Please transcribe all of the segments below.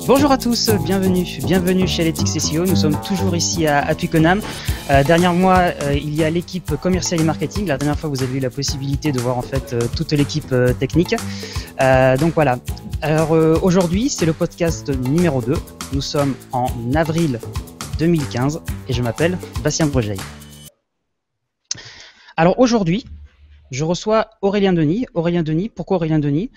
Bonjour à tous, bienvenue chez Analytics SEO. Nous sommes toujours ici à Twickenham. Derrière moi, il y a l'équipe commerciale et marketing. La dernière fois, vous avez eu la possibilité de voir en fait toute l'équipe technique. Donc voilà. Alors aujourd'hui, c'est le podcast numéro 2. Nous sommes en avril 2015 et je m'appelle Bastien Bregeil. Alors aujourd'hui, je reçois Aurélien Denis. Aurélien Denis, pourquoi Aurélien Denis ?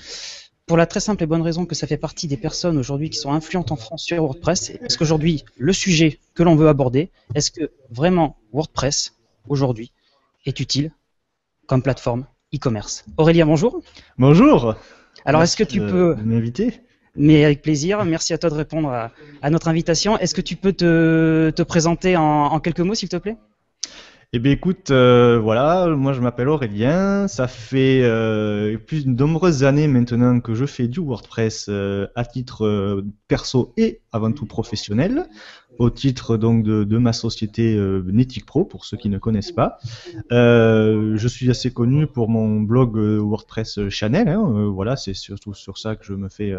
Pour la très simple et bonne raison que ça fait partie des personnes aujourd'hui qui sont influentes en France sur WordPress. Parce qu'aujourd'hui, le sujet que l'on veut aborder, est-ce que vraiment WordPress, aujourd'hui, est utile comme plateforme e-commerce ? Aurélien, bonjour. Bonjour. Alors, merci est-ce que tu peux m'inviter ? Mais avec plaisir, merci à toi de répondre à notre invitation. Est-ce que tu peux te présenter en quelques mots, s'il te plaît ? Eh bien écoute, voilà, moi je m'appelle Aurélien, ça fait plus de nombreuses années maintenant que je fais du WordPress à titre perso et avant tout professionnel, au titre donc de ma société Netic Pro, pour ceux qui ne connaissent pas. Je suis assez connu pour mon blog WordPress Channel, hein, voilà, c'est surtout sur ça que je me fais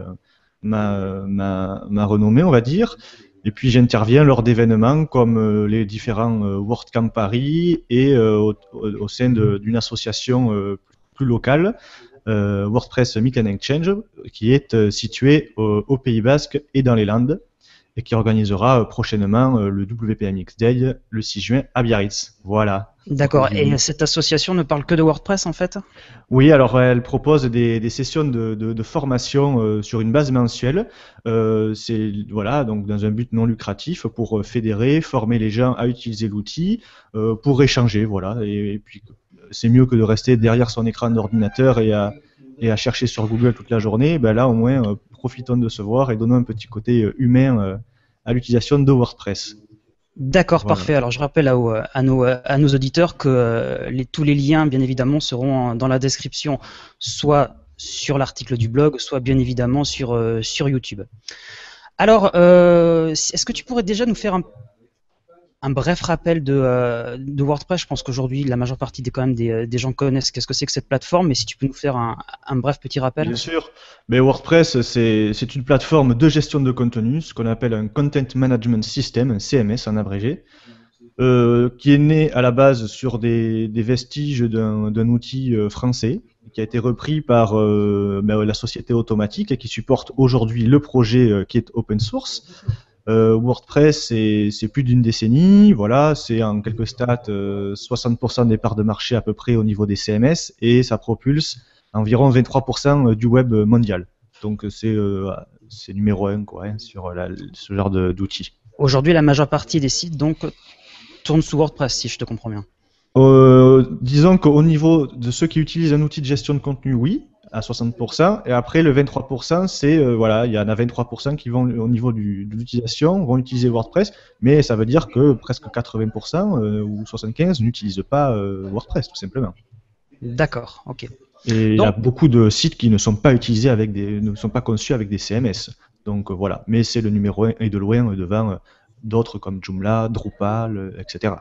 ma renommée, on va dire. Et puis j'interviens lors d'événements comme les différents WordCamp Paris et au sein d'une association plus locale, WordPress Meet and Exchange, qui est située au Pays Basque et dans les Landes, et qui organisera prochainement le WPMX Day le 6 juin à Biarritz. Voilà. D'accord. Et cette association ne parle que de WordPress en fait ? Oui, alors elle propose des sessions de formation sur une base mensuelle. C'est voilà, donc dans un but non lucratif pour fédérer, former les gens à utiliser l'outil, pour échanger, voilà. Et puis c'est mieux que de rester derrière son écran d'ordinateur et à chercher sur Google toute la journée. Ben là, au moins, profitons de se voir et donnons un petit côté humain à l'utilisation de WordPress. D'accord, Voilà. parfait. Alors je rappelle à nos auditeurs que tous les liens, bien évidemment, seront dans la description, soit sur l'article du blog, soit bien évidemment sur YouTube. Alors, est-ce que tu pourrais déjà nous faire un bref rappel de WordPress ? Je pense qu'aujourd'hui, la majeure partie des gens connaissent qu'est-ce que c'est que cette plateforme, mais si tu peux nous faire un bref petit rappel. Bien sûr, mais WordPress, c'est une plateforme de gestion de contenu, ce qu'on appelle un Content Management System, un CMS en abrégé, qui est né à la base sur des vestiges d'un outil français, qui a été repris par la société Automatique et qui supporte aujourd'hui le projet qui est open source. WordPress, c'est plus d'une décennie, voilà, c'est en quelques stats 60% des parts de marché à peu près au niveau des CMS et ça propulse environ 23% du web mondial. Donc c'est numéro 1 quoi, hein, sur ce genre d'outils. Aujourd'hui, la majeure partie des sites donc tournent sous WordPress, si je te comprends bien. Disons qu'au niveau de ceux qui utilisent un outil de gestion de contenu, oui, à 60%, et après le 23%, c'est voilà, il y en a 23% qui vont au niveau de l'utilisation, vont utiliser WordPress, mais ça veut dire que presque 80% ou 75% n'utilisent pas WordPress, tout simplement. D'accord, ok. Et il y a beaucoup de sites qui ne sont pas utilisés ne sont pas conçus avec des CMS. Donc voilà, mais c'est le numéro 1 et de loin devant d'autres comme Joomla, Drupal, etc.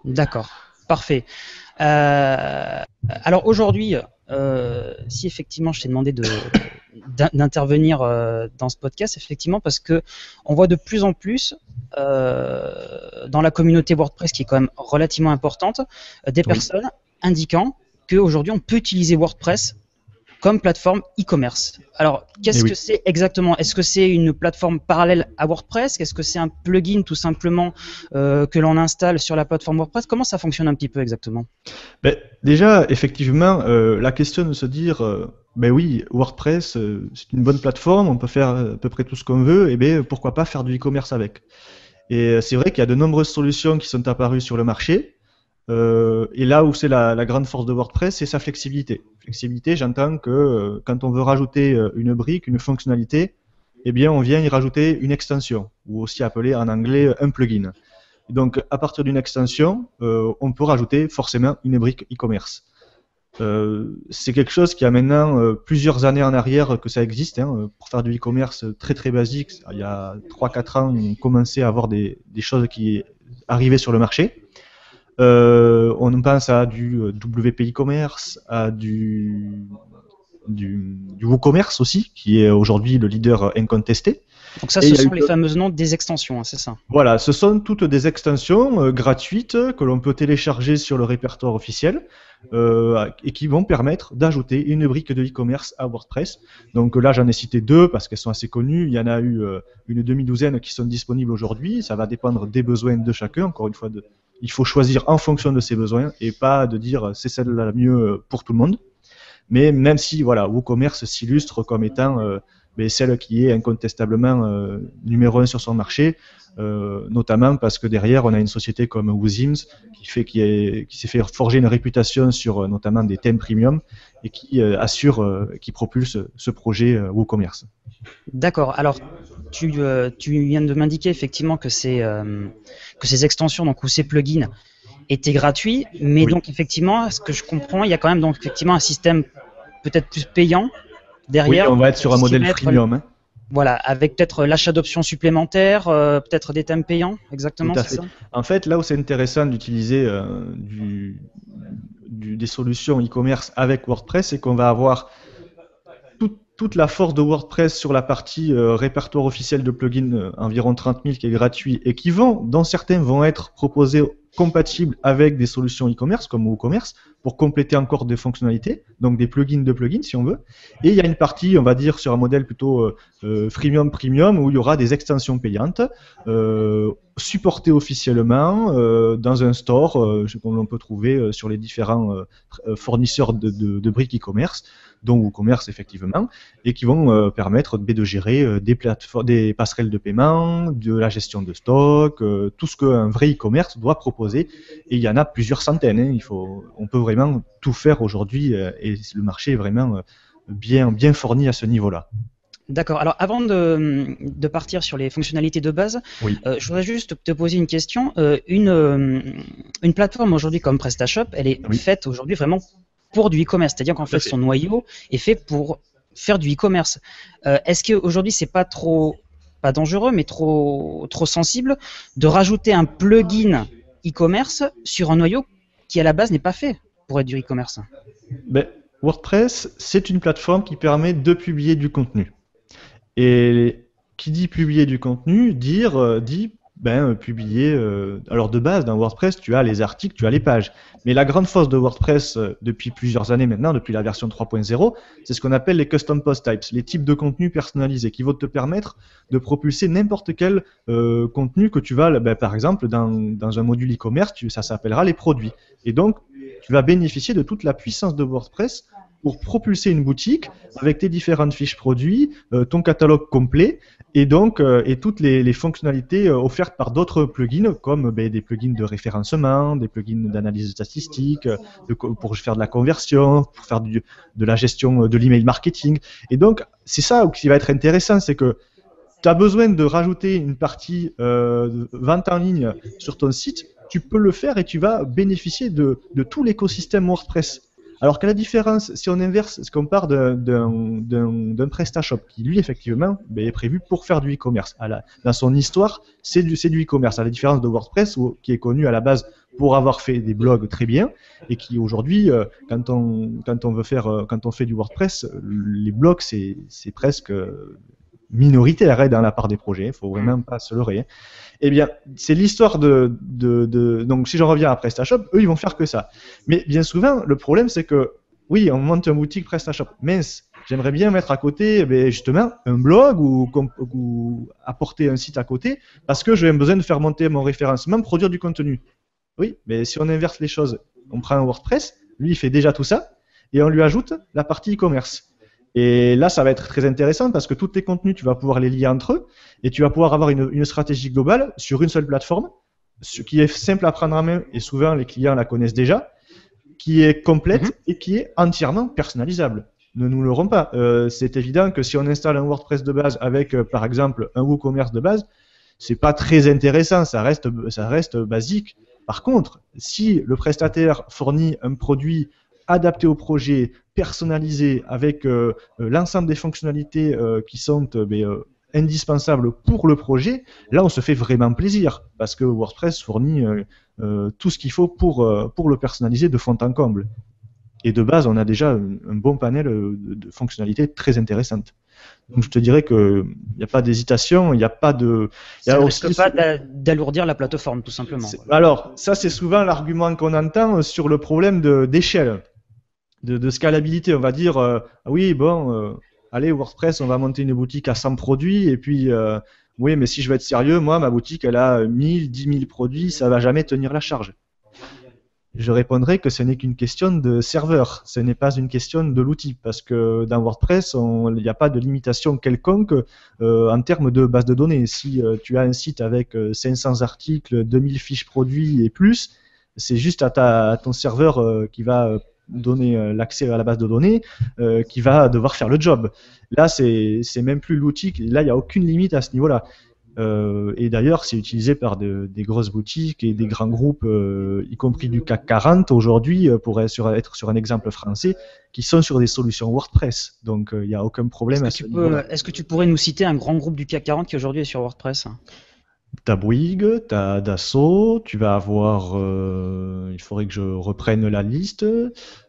D'accord, parfait. Alors aujourd'hui, si effectivement je t'ai demandé d'intervenir dans ce podcast, effectivement, parce que on voit de plus en plus dans la communauté WordPress, qui est quand même relativement importante, des personnes indiquant qu'aujourd'hui on peut utiliser WordPress comme plateforme e-commerce. Alors, qu'est-ce que c'est exactement ? Est-ce que c'est une plateforme parallèle à WordPress ? Est-ce que c'est un plugin tout simplement que l'on installe sur la plateforme WordPress ? Comment ça fonctionne un petit peu exactement ? Déjà, effectivement, la question de se dire, oui, WordPress, c'est une bonne plateforme, on peut faire à peu près tout ce qu'on veut, et pourquoi pas faire du e-commerce avec ? Et c'est vrai qu'il y a de nombreuses solutions qui sont apparues sur le marché. Et là où c'est la grande force de WordPress, c'est sa flexibilité. Flexibilité, j'entends que quand on veut rajouter une brique, une fonctionnalité, on vient y rajouter une extension, ou aussi appelé en anglais un plugin. Et donc, à partir d'une extension, on peut rajouter forcément une brique e-commerce. C'est quelque chose qui a maintenant plusieurs années en arrière que ça existe. Pour faire du e-commerce très très basique, il y a 3-4 ans, on commençait à avoir des choses qui arrivaient sur le marché. On pense à du WP e-commerce, à du WooCommerce aussi, qui est aujourd'hui le leader incontesté. Donc ça, Et ce il y a eu sont les fameuses noms des extensions, hein, c'est ça? Voilà, ce sont toutes des extensions gratuites que l'on peut télécharger sur le répertoire officiel et qui vont permettre d'ajouter une brique de e-commerce à WordPress. Donc là, j'en ai cité deux parce qu'elles sont assez connues. Il y en a eu une demi-douzaine qui sont disponibles aujourd'hui. Ça va dépendre des besoins de chacun. Encore une fois, il faut choisir en fonction de ses besoins et pas de dire c'est celle-là la mieux pour tout le monde. Mais même si voilà, WooCommerce s'illustre comme étant celle qui est incontestablement numéro un sur son marché, notamment parce que derrière on a une société comme Wooziems qui s'est fait forger une réputation sur notamment des thèmes premium et qui qui propulse ce projet WooCommerce. D'accord. Alors, tu viens de m'indiquer effectivement que ces extensions, donc ou ces plugins, étaient gratuits, mais Oui. donc effectivement, ce que je comprends, il y a quand même donc effectivement un système peut-être plus payant Oui, derrière. on va être sur un modèle freemium. Hein. Voilà, avec peut-être l'achat d'options supplémentaires, peut-être des thèmes payants, Tout exactement, à c'est fait. ça? En fait, là où c'est intéressant d'utiliser des solutions e-commerce avec WordPress, c'est qu'on va avoir toute la force de WordPress sur la partie répertoire officiel de plugins, environ 30 000 qui est gratuit et qui dont certains vont être proposés compatibles avec des solutions e-commerce comme WooCommerce pour compléter encore des fonctionnalités, donc des plugins de plugins si on veut. Et il y a une partie, on va dire, sur un modèle plutôt freemium premium où il y aura des extensions payantes supportées officiellement dans un store que l'on peut trouver sur les différents fournisseurs de briques e-commerce, dont WooCommerce effectivement, et qui vont permettre de gérer des passerelles de paiement, de la gestion de stock, tout ce qu'un vrai e-commerce doit proposer. Et il y en a plusieurs centaines. Hein. On peut vraiment tout faire aujourd'hui et le marché est vraiment bien fourni à ce niveau-là. D'accord. Alors, avant de partir sur les fonctionnalités de base, Oui. je voudrais juste te poser une question. Une plateforme aujourd'hui comme PrestaShop, elle est faite aujourd'hui vraiment pour du e-commerce, c'est-à-dire qu'en fait, son noyau est fait pour faire du e-commerce. Est-ce qu'aujourd'hui, c'est pas dangereux, mais trop sensible de rajouter un plugin e-commerce sur un noyau qui à la base n'est pas fait pour être du e-commerce? WordPress, c'est une plateforme qui permet de publier du contenu. Et qui dit publier du contenu, dit publier. Alors de base, dans WordPress, tu as les articles, tu as les pages. Mais la grande force de WordPress depuis plusieurs années maintenant, depuis la version 3.0, c'est ce qu'on appelle les custom post types, les types de contenu personnalisés qui vont te permettre de propulser n'importe quel contenu que tu vas, par exemple, dans un module e-commerce, ça s'appellera les produits. Et donc, tu vas bénéficier de toute la puissance de WordPress pour propulser une boutique avec tes différentes fiches produits, ton catalogue complet et donc toutes les fonctionnalités offertes par d'autres plugins comme des plugins de référencement, des plugins d'analyse statistique, pour faire de la conversion, pour faire de la gestion de l'email marketing. Et donc c'est ça qui va être intéressant, c'est que tu as besoin de rajouter une partie vente en ligne sur ton site, tu peux le faire et tu vas bénéficier de tout l'écosystème WordPress. Alors qu'à la différence, si on inverse, si on part d'un PrestaShop qui, lui, effectivement, est prévu pour faire du e-commerce. Dans son histoire, c'est du e-commerce, à la différence de WordPress, qui est connu à la base pour avoir fait des blogs très bien, et qui aujourd'hui, quand on fait du WordPress, les blogs, c'est presque minoritaire dans la part des projets, il ne faut vraiment pas se leurrer. Hein. Eh bien, c'est l'histoire donc si je reviens à PrestaShop, eux, ils vont faire que ça. Mais bien souvent, le problème, c'est que, oui, on monte une boutique PrestaShop. Mince, j'aimerais bien mettre à côté, justement, un blog ou apporter un site à côté, parce que j'ai besoin de faire monter mon référencement, produire du contenu. Oui, mais si on inverse les choses, on prend un WordPress, lui, il fait déjà tout ça, et on lui ajoute la partie e-commerce. Et là, ça va être très intéressant parce que tous tes contenus, tu vas pouvoir les lier entre eux et tu vas pouvoir avoir une stratégie globale sur une seule plateforme, ce qui est simple à prendre en main et souvent les clients la connaissent déjà, qui est complète et qui est entièrement personnalisable. Ne nous leurrons pas. C'est évident que si on installe un WordPress de base avec, par exemple, un WooCommerce de base, c'est pas très intéressant, ça reste basique. Par contre, si le prestataire fournit un produit adapté au projet, personnalisé, avec l'ensemble des fonctionnalités qui sont indispensables pour le projet, là on se fait vraiment plaisir, parce que WordPress fournit tout ce qu'il faut pour le personnaliser de fond en comble. Et de base, on a déjà un bon panel de fonctionnalités très intéressantes. Donc je te dirais qu'il n'y a pas d'hésitation, il n'y a pas de... Ça ne risque pas d'alourdir la plateforme, tout simplement. Alors, ça c'est souvent l'argument qu'on entend sur le problème d'échelle, de scalabilité. On va dire, oui, bon, allez, WordPress, on va monter une boutique à 100 produits, et puis, oui, mais si je veux être sérieux, moi, ma boutique, elle a 1000, 10 000 produits, ça va jamais tenir la charge. Je répondrai que ce n'est qu'une question de serveur, ce n'est pas une question de l'outil, parce que dans WordPress, il n'y a pas de limitation quelconque en termes de base de données. Si tu as un site avec 500 articles, 2000 fiches produits et plus, c'est juste à ton serveur qui va donner l'accès à la base de données qui va devoir faire le job. Là, c'est même plus l'outil, là, il n'y a aucune limite à ce niveau-là. Et d'ailleurs, c'est utilisé par des grosses boutiques et des grands groupes, y compris du CAC 40 aujourd'hui, pour être sur un exemple français, qui sont sur des solutions WordPress. Donc, il n'y a aucun problème à ce niveau-là. Est-ce que tu pourrais nous citer un grand groupe du CAC 40 qui aujourd'hui est sur WordPress? T'as Bouygues, t'as Dassault, tu vas avoir, il faudrait que je reprenne la liste,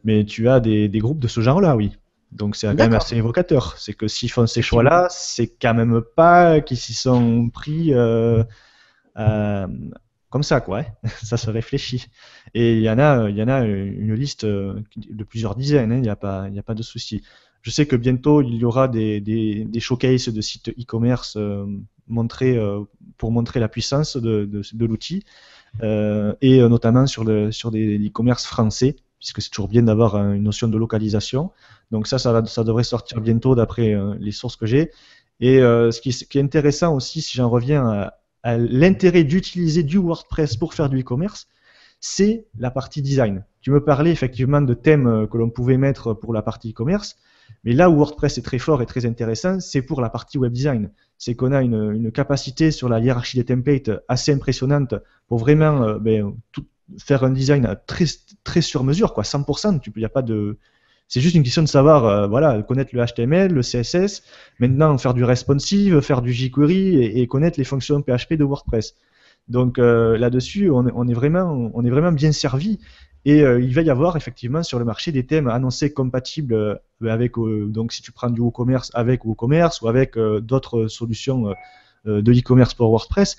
mais tu as des groupes de ce genre-là, oui. Donc c'est quand même assez évocateur. C'est que s'ils font ces choix-là, c'est quand même pas qu'ils s'y sont pris comme ça, quoi. Ça se réfléchit. Et il y en a une liste de plusieurs dizaines. Il n'y a pas de souci. Je sais que bientôt il y aura des showcases de sites e-commerce pour montrer la puissance de l'outil, et notamment sur des e-commerce français, puisque c'est toujours bien d'avoir une notion de localisation. Donc ça devrait sortir bientôt d'après les sources que j'ai. Et ce qui est intéressant aussi, si j'en reviens à l'intérêt d'utiliser du WordPress pour faire du e-commerce, c'est la partie design. Tu me parlais effectivement de thèmes que l'on pouvait mettre pour la partie e-commerce, mais là où WordPress est très fort et très intéressant, c'est pour la partie web design. C'est qu'on a une capacité sur la hiérarchie des templates assez impressionnante pour vraiment faire un design très sur mesure, quoi, 100%. Il y a pas de... C'est juste une question de savoir, connaître le HTML, le CSS, maintenant faire du responsive, faire du jQuery et connaître les fonctions PHP de WordPress. Donc là-dessus, on est vraiment bien servi. Et il va y avoir effectivement sur le marché des thèmes annoncés compatibles avec, donc si tu prends du WooCommerce avec WooCommerce ou avec d'autres solutions de e-commerce pour WordPress.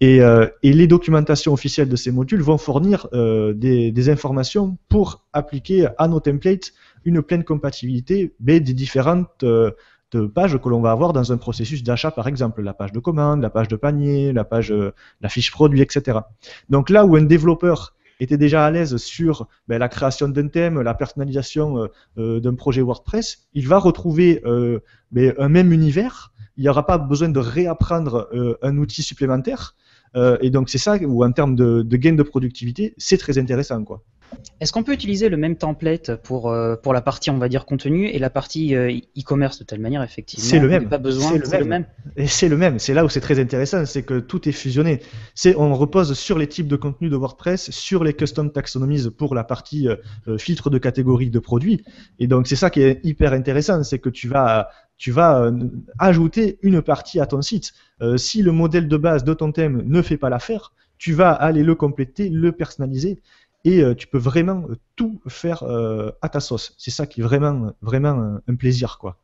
Et les documentations officielles de ces modules vont fournir des informations pour appliquer à nos templates une pleine compatibilité des différentes de pages que l'on va avoir dans un processus d'achat, par exemple, la page de commande, la page de panier, la fiche produit, etc. Donc là où un développeur était déjà à l'aise sur la création d'un thème, la personnalisation d'un projet WordPress, il va retrouver un même univers. Il n'y aura pas besoin de réapprendre un outil supplémentaire. Et donc c'est ça où en termes de gain de productivité, c'est très intéressant, quoi. Est-ce qu'on peut utiliser le même template pour la partie, on va dire, contenu et la partie e-commerce de telle manière, effectivement? C'est le même. Pas besoin, c'est le même. Et c'est le même. C'est là où c'est très intéressant, c'est que tout est fusionné. On repose sur les types de contenus de WordPress, sur les custom taxonomies pour la partie filtre de catégories de produits. Et donc c'est ça qui est hyper intéressant, c'est que tu vas ajouter une partie à ton site. Si le modèle de base de ton thème ne fait pas l'affaire, tu vas aller le compléter, le personnaliser. Et tu peux vraiment tout faire à ta sauce. C'est ça qui est vraiment un plaisir, quoi.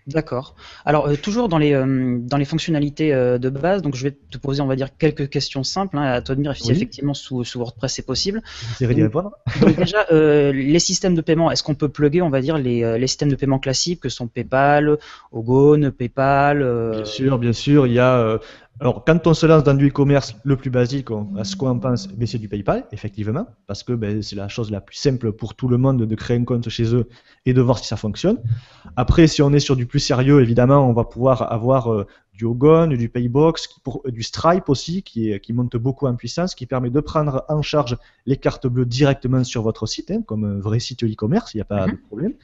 D'accord. Alors toujours dans les fonctionnalités de base, donc je vais te poser, on va dire, quelques questions simples, à toi de dire si effectivement sous WordPress c'est possible. J'essaierai d'y répondre. Donc déjà, les systèmes de paiement, est-ce qu'on peut plugger, on va dire, les systèmes de paiement classiques que sont PayPal, Ogone, PayPal Bien sûr, il y a... Alors, quand on se lance dans du e-commerce, le plus basique, à ce qu'on pense, c'est du PayPal, effectivement, parce que c'est la chose la plus simple pour tout le monde de créer un compte chez eux et de voir si ça fonctionne. Après, si on est sur du plus sérieux, évidemment, on va pouvoir avoir du Ogone, du Paybox, du Stripe aussi, qui monte beaucoup en puissance, qui permet de prendre en charge les cartes bleues directement sur votre site, comme un vrai site e-commerce, il n'y a pas de problème.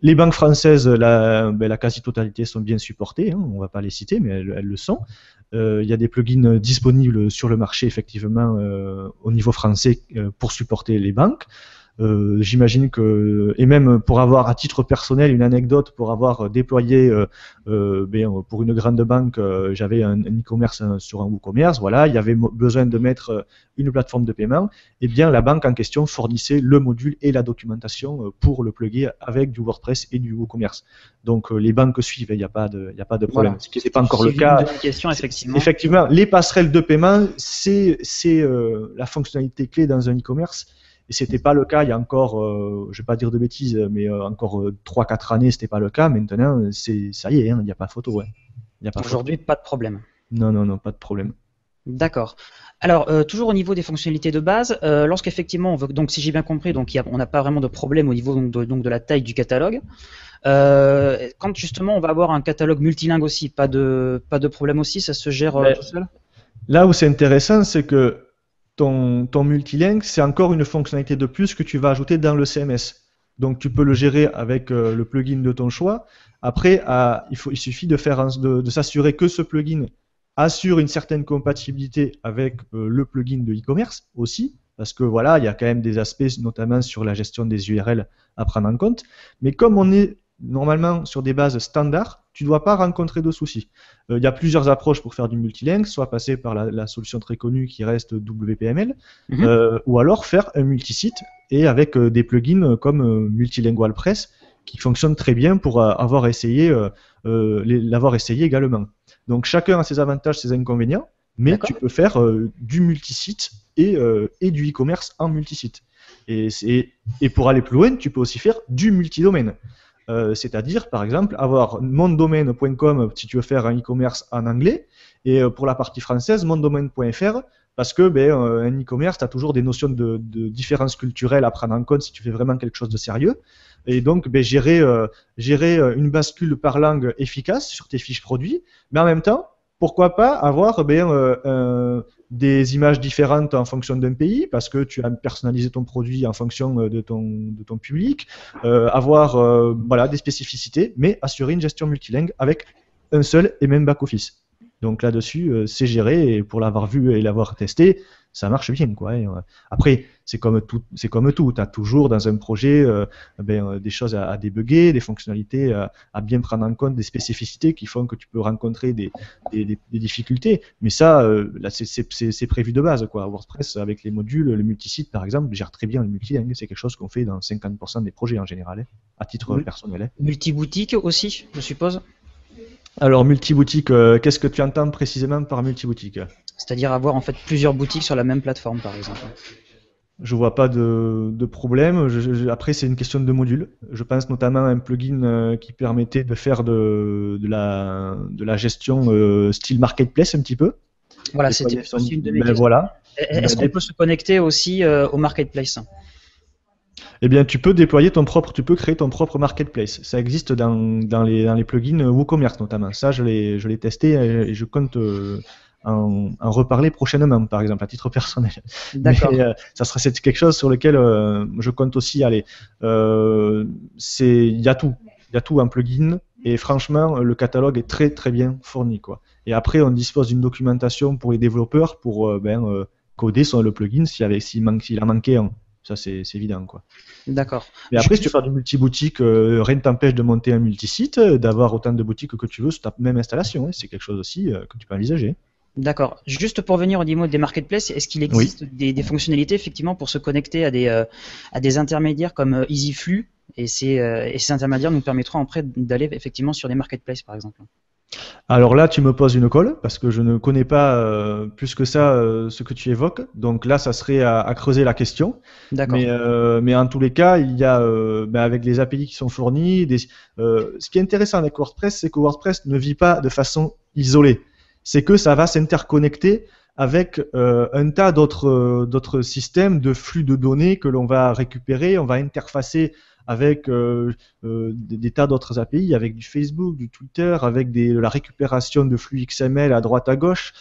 Les banques françaises, la quasi-totalité sont bien supportées, on ne va pas les citer, mais elles le sont. Il y a des plugins disponibles sur le marché, effectivement, au niveau français, pour supporter les banques. J'imagine que, et même pour avoir à titre personnel une anecdote, pour avoir déployé pour une grande banque, j'avais un e-commerce sur un WooCommerce, voilà, il y avait besoin de mettre une plateforme de paiement, et bien la banque en question fournissait le module et la documentation pour le plugger avec du WordPress et du WooCommerce. Donc les banques suivent, il n'y a pas de problème. Voilà. Ce qui n'est pas encore le cas. Effectivement, les passerelles de paiement, c'est la fonctionnalité clé dans un e-commerce. Et c'était pas le cas il y a encore, je vais pas dire de bêtises, mais encore 3-4 années, c'était pas le cas. Maintenant, ça y est, il n'y a pas photo. Ouais. Aujourd'hui, pas de problème. Non, pas de problème. D'accord. Alors, toujours au niveau des fonctionnalités de base, lorsqu'effectivement on veut, donc si j'ai bien compris, donc on n'a pas vraiment de problème au niveau donc de la taille du catalogue. Quand justement on va avoir un catalogue multilingue aussi, pas de problème aussi, ça se gère tout seul? Là où c'est intéressant, c'est que ton multilingue, c'est encore une fonctionnalité de plus que tu vas ajouter dans le CMS. Donc tu peux le gérer avec le plugin de ton choix. Après, il suffit de s'assurer que ce plugin assure une certaine compatibilité avec le plugin de e-commerce aussi, parce que voilà, il y a quand même des aspects, notamment sur la gestion des URL à prendre en compte. Mais comme on est normalement sur des bases standards, tu ne dois pas rencontrer de soucis. Il y a plusieurs approches pour faire du multilingue, soit passer par la solution très connue qui reste WPML, ou alors faire un multisite et avec des plugins comme Multilingual Press qui fonctionnent très bien pour l'avoir essayé également. Donc chacun a ses avantages, ses inconvénients, mais tu peux faire du multisite et du e-commerce en multisite. Et pour aller plus loin, tu peux aussi faire du multidomaine. C'est-à-dire, par exemple, avoir mondomaine.com si tu veux faire un e-commerce en anglais, et pour la partie française, mondomaine.fr, parce que un e-commerce, tu as toujours des notions de différences culturelles à prendre en compte si tu fais vraiment quelque chose de sérieux. Et donc, gérer une bascule par langue efficace sur tes fiches produits, mais en même temps, pourquoi pas avoir des images différentes en fonction d'un pays, parce que tu as personnalisé ton produit en fonction de ton public, avoir des spécificités, mais assurer une gestion multilingue avec un seul et même back-office. Donc là-dessus, c'est géré, et pour l'avoir vu et l'avoir testé, ça marche bien, quoi. Et, après, c'est comme tout. Tu as toujours dans un projet des choses à débugger, des fonctionnalités à bien prendre en compte, des spécificités qui font que tu peux rencontrer des difficultés. Mais ça, là, c'est prévu de base, quoi. WordPress, avec les modules, le multisite, par exemple, gère très bien le multilingue. C'est quelque chose qu'on fait dans 50% des projets en général, à titre personnel. Multiboutique aussi, je suppose? Alors, multiboutique, qu'est-ce que tu entends précisément par multiboutique? C'est-à-dire avoir en fait plusieurs boutiques sur la même plateforme, par exemple. Je vois pas de problème. Après, c'est une question de module. Je pense notamment à un plugin qui permettait de faire de la gestion style marketplace un petit peu. Voilà, c'était aussi une de mes questions. Voilà. Est-ce qu'on peut se connecter aussi au marketplace? Eh bien, tu peux créer ton propre marketplace. Ça existe dans les plugins WooCommerce notamment. Ça, je l'ai testé et je compte en reparler prochainement, par exemple, à titre personnel. D'accord. Mais c'est quelque chose sur lequel je compte aussi aller. Il y a tout en plugin, et franchement, le catalogue est très très bien fourni, quoi. Et après, on dispose d'une documentation pour les développeurs pour coder sur le plugin s'il en manquait un. Ça, c'est évident, quoi. D'accord. Et après, si tu veux faire du multi-boutique, rien ne t'empêche de monter un multi-site, d'avoir autant de boutiques que tu veux sur ta même installation. C'est quelque chose aussi que tu peux envisager. D'accord. Juste pour venir au niveau des marketplaces, est-ce qu'il existe des fonctionnalités effectivement pour se connecter à des intermédiaires comme EasyFlux, et ces intermédiaires nous permettront après d'aller effectivement sur des marketplaces, par exemple? Alors là, tu me poses une colle, parce que je ne connais pas plus que ça ce que tu évoques. Donc là, ça serait à creuser la question. D'accord. Mais en tous les cas, il y a, avec les API qui sont fournis, ce qui est intéressant avec WordPress, c'est que WordPress ne vit pas de façon isolée. C'est que ça va s'interconnecter avec un tas d'autres systèmes de flux de données que l'on va récupérer. On va interfacer avec des tas d'autres API, avec du Facebook, du Twitter, avec de la récupération de flux XML à droite à gauche.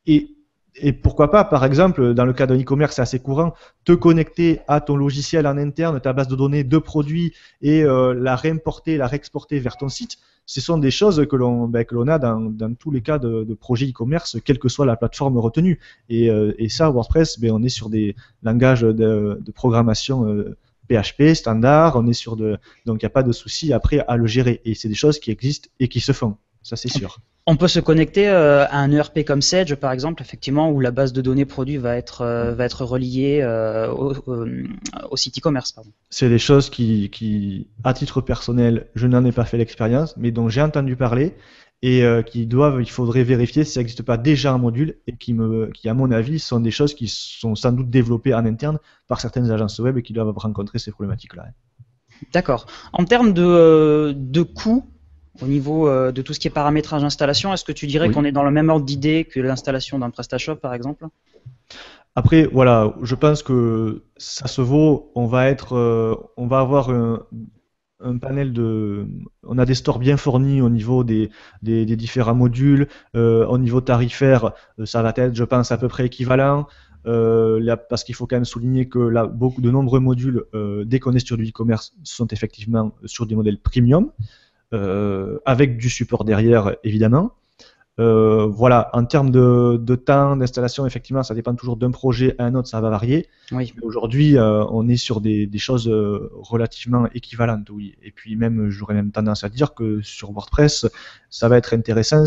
Et pourquoi pas, par exemple, dans le cas d'un e-commerce, c'est assez courant, te connecter à ton logiciel en interne, ta base de données de produits, et la réimporter, la réexporter vers ton site. ce sont des choses que l'on a dans tous les cas de projets e-commerce, quelle que soit la plateforme retenue. Et ça, WordPress, on est sur des langages de programmation PHP standard, donc il n'y a pas de souci après à le gérer. Et c'est des choses qui existent et qui se font, ça c'est sûr. On peut se connecter à un ERP comme Sage, par exemple, effectivement, où la base de données produit va être reliée au site e-commerce. C'est des choses qui, à titre personnel, je n'en ai pas fait l'expérience, mais dont j'ai entendu parler et il faudrait vérifier si ça n'existe pas déjà un module et qui, à mon avis, sont des choses qui sont sans doute développées en interne par certaines agences web et qui doivent rencontrer ces problématiques-là. D'accord. En termes de coûts, au niveau de tout ce qui est paramétrage d'installation, est-ce que tu dirais qu'on est dans le même ordre d'idée que l'installation d'un PrestaShop, par exemple? Après, voilà, je pense que ça se vaut. On va avoir un panel on a des stores bien fournis au niveau des différents modules. Au niveau tarifaire, ça va être, je pense, à peu près équivalent. Parce qu'il faut quand même souligner que là, de nombreux modules, dès qu'on est sur du e-commerce, sont effectivement sur des modèles premium. Avec du support derrière, évidemment. Voilà, en termes de temps d'installation, effectivement, ça dépend toujours d'un projet à un autre, ça va varier. Oui. Aujourd'hui, on est sur des choses relativement équivalentes, oui. Et puis même, j'aurais même tendance à dire que sur WordPress, ça va être intéressant.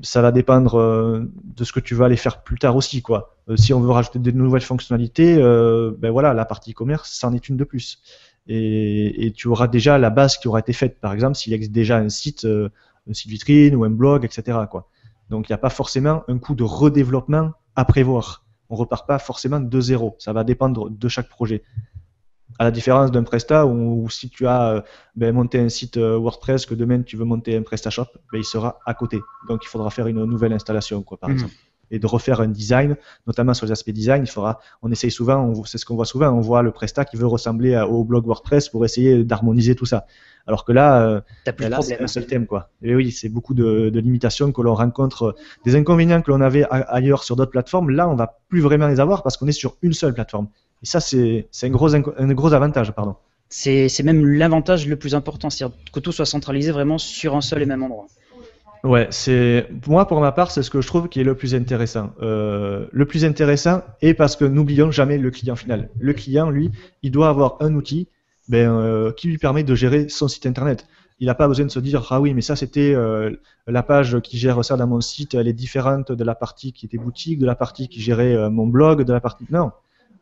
Ça va dépendre de ce que tu vas aller faire plus tard aussi, quoi. Si on veut rajouter de nouvelles fonctionnalités, voilà, la partie e-commerce, c'en est une de plus. Et tu auras déjà la base qui aura été faite. Par exemple, s'il existe déjà un site vitrine ou un blog, etc., quoi. Donc, il n'y a pas forcément un coût de redéveloppement à prévoir. On repart pas forcément de zéro. Ça va dépendre de chaque projet. À la différence d'un Presta où si tu as monté un site WordPress, que demain tu veux monter un PrestaShop, il sera à côté. Donc, il faudra faire une nouvelle installation, quoi, par exemple. Et de refaire un design, notamment sur les aspects design, on essaye souvent, c'est ce qu'on voit souvent, on voit le Presta qui veut ressembler au blog WordPress pour essayer d'harmoniser tout ça. Alors que là, c'est un seul thème, quoi. Et oui, c'est beaucoup de limitations que l'on rencontre, des inconvénients que l'on avait ailleurs sur d'autres plateformes. Là, on va plus vraiment les avoir parce qu'on est sur une seule plateforme. Et ça, c'est un gros avantage, pardon. C'est même l'avantage le plus important, c'est-à-dire que tout soit centralisé vraiment sur un seul et même endroit. Ouais, moi pour ma part, c'est ce que je trouve qui est le plus intéressant. Le plus intéressant est parce que n'oublions jamais le client final. Le client, lui, il doit avoir un outil qui lui permet de gérer son site internet. Il n'a pas besoin de se dire ah oui, mais ça c'était la page qui gère ça dans mon site, elle est différente de la partie qui était boutique, de la partie qui gérait mon blog, de la partie non.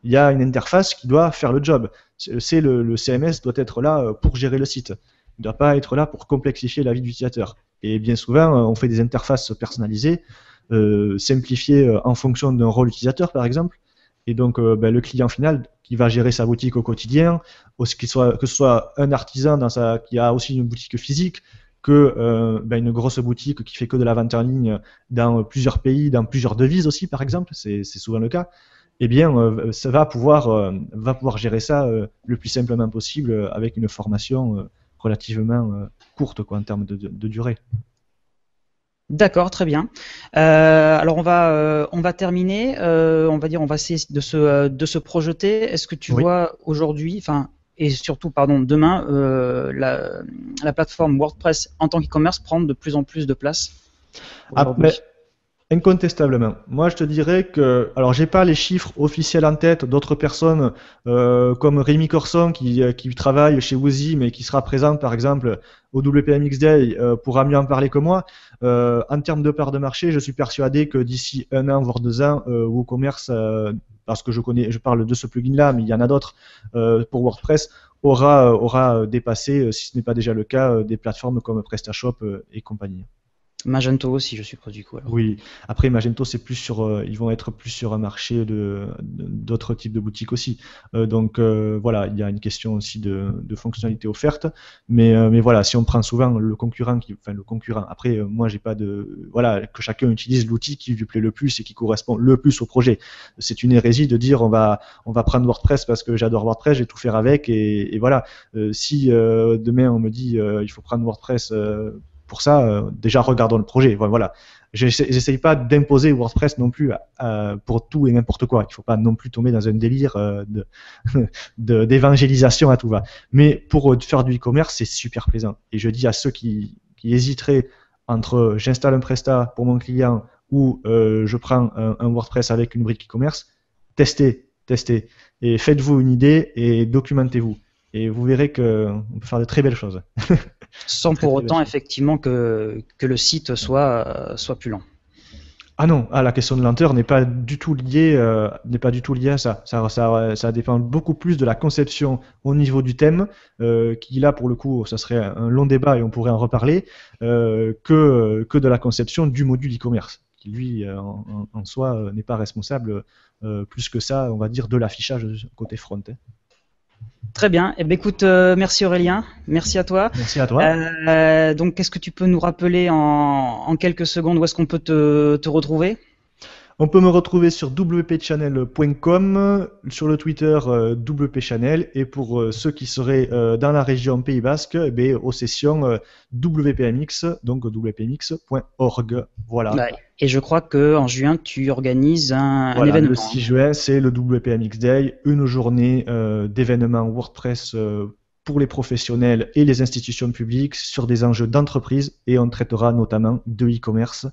Il y a une interface qui doit faire le job. Le CMS doit être là pour gérer le site. Il ne doit pas être là pour complexifier la vie de l'utilisateur. Et bien souvent, on fait des interfaces personnalisées, simplifiées en fonction d'un rôle utilisateur, par exemple. Et donc, le client final qui va gérer sa boutique au quotidien, que ce soit un artisan qui a aussi une boutique physique, une grosse boutique qui fait que de la vente en ligne dans plusieurs pays, dans plusieurs devises aussi, par exemple, c'est souvent le cas. Eh bien, ça va pouvoir gérer ça le plus simplement possible avec une formation relativement courte, quoi, en termes de durée. D'accord, très bien. Alors on va terminer. On va essayer de se projeter. Est-ce que tu vois aujourd'hui, et surtout demain, la plateforme WordPress en tant qu'e-commerce prendre de plus en plus de place aujourd'hui? Incontestablement. Moi, je te dirais que, alors, j'ai pas les chiffres officiels en tête d'autres personnes comme Rémi Corson qui travaille chez Woozy, mais qui sera présente, par exemple, au WPMX Day, pourra mieux en parler que moi. En termes de part de marché, je suis persuadé que d'ici 1 an, voire 2 ans, WooCommerce, parce que je parle de ce plugin-là, mais il y en a d'autres pour WordPress, aura dépassé, si ce n'est pas déjà le cas, des plateformes comme PrestaShop et compagnie. Magento aussi, je suppose, du coup. Alors. Oui, après Magento, c'est plus ils vont être plus sur un marché d'autres types de boutiques aussi. Donc voilà, il y a une question aussi de fonctionnalité offerte. Mais voilà, si on prend souvent le concurrent, après, moi, j'ai pas que chacun utilise l'outil qui lui plaît le plus et qui correspond le plus au projet. C'est une hérésie de dire on va prendre WordPress parce que j'adore WordPress, je vais tout faire avec et voilà. Si demain on me dit il faut prendre WordPress pour ça, déjà regardons le projet. Voilà. j'essaye pas d'imposer WordPress non plus pour tout et n'importe quoi. Il faut pas non plus tomber dans un délire d'évangélisation à tout va. Mais pour faire du e-commerce, c'est super plaisant. Et je dis à ceux qui hésiteraient entre j'installe un Presta pour mon client ou je prends un WordPress avec une brique e-commerce, testez. Et faites-vous une idée et documentez-vous. Et vous verrez qu'on peut faire de très belles choses. Sans pour autant, effectivement, que le site soit plus lent. Ah non, la question de lenteur n'est pas du tout liée, à ça. Ça dépend beaucoup plus de la conception au niveau du thème, qui là pour le coup, ça serait un long débat et on pourrait en reparler, que de la conception du module e-commerce, qui lui en soi n'est pas responsable plus que ça, on va dire, de l'affichage côté front. Très bien. Eh bien, écoute, merci Aurélien, merci à toi. Merci à toi. Donc, est-ce que tu peux nous rappeler en quelques secondes où est-ce qu'on peut te retrouver ? On peut me retrouver sur wpchannel.com, sur le Twitter wpchannel, et pour ceux qui seraient dans la région Pays Basque, aux sessions WPMX, donc wpmx.org. Voilà. Ouais. Et je crois qu'en juin, tu organises un événement. Le 6 juin, c'est le WPMX Day, une journée d'événements WordPress pour les professionnels et les institutions publiques sur des enjeux d'entreprise, et on traitera notamment de e-commerce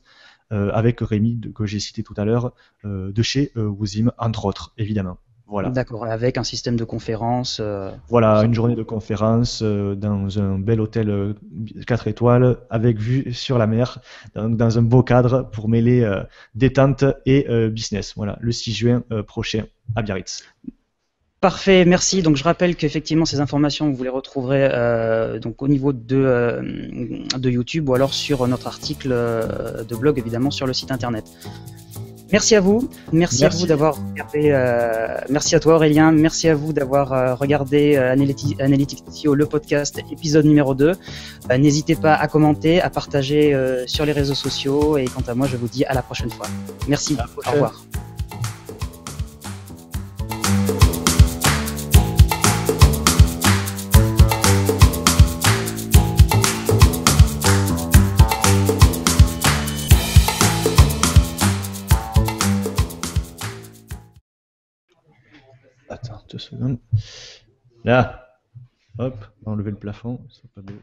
avec Rémi, que j'ai cité tout à l'heure, de chez Woozim, entre autres, évidemment. Voilà. D'accord, avec un système de conférence. Voilà, une journée de conférence dans un bel hôtel 4 étoiles, avec vue sur la mer, dans un beau cadre pour mêler détente et business. Voilà, le 6 juin prochain à Biarritz. Parfait, merci. Donc je rappelle qu'effectivement ces informations vous les retrouverez donc au niveau de YouTube ou alors sur notre article de blog évidemment sur le site internet. Merci à vous, merci à vous d'avoir regardé. Merci à toi Aurélien, merci à vous d'avoir regardé Analytics SEO, le podcast épisode numéro 2. N'hésitez pas à commenter, à partager sur les réseaux sociaux et quant à moi je vous dis à la prochaine fois. Merci, au revoir. Attends 2 secondes. Là, hop, on va enlever le plafond. C'est pas beau.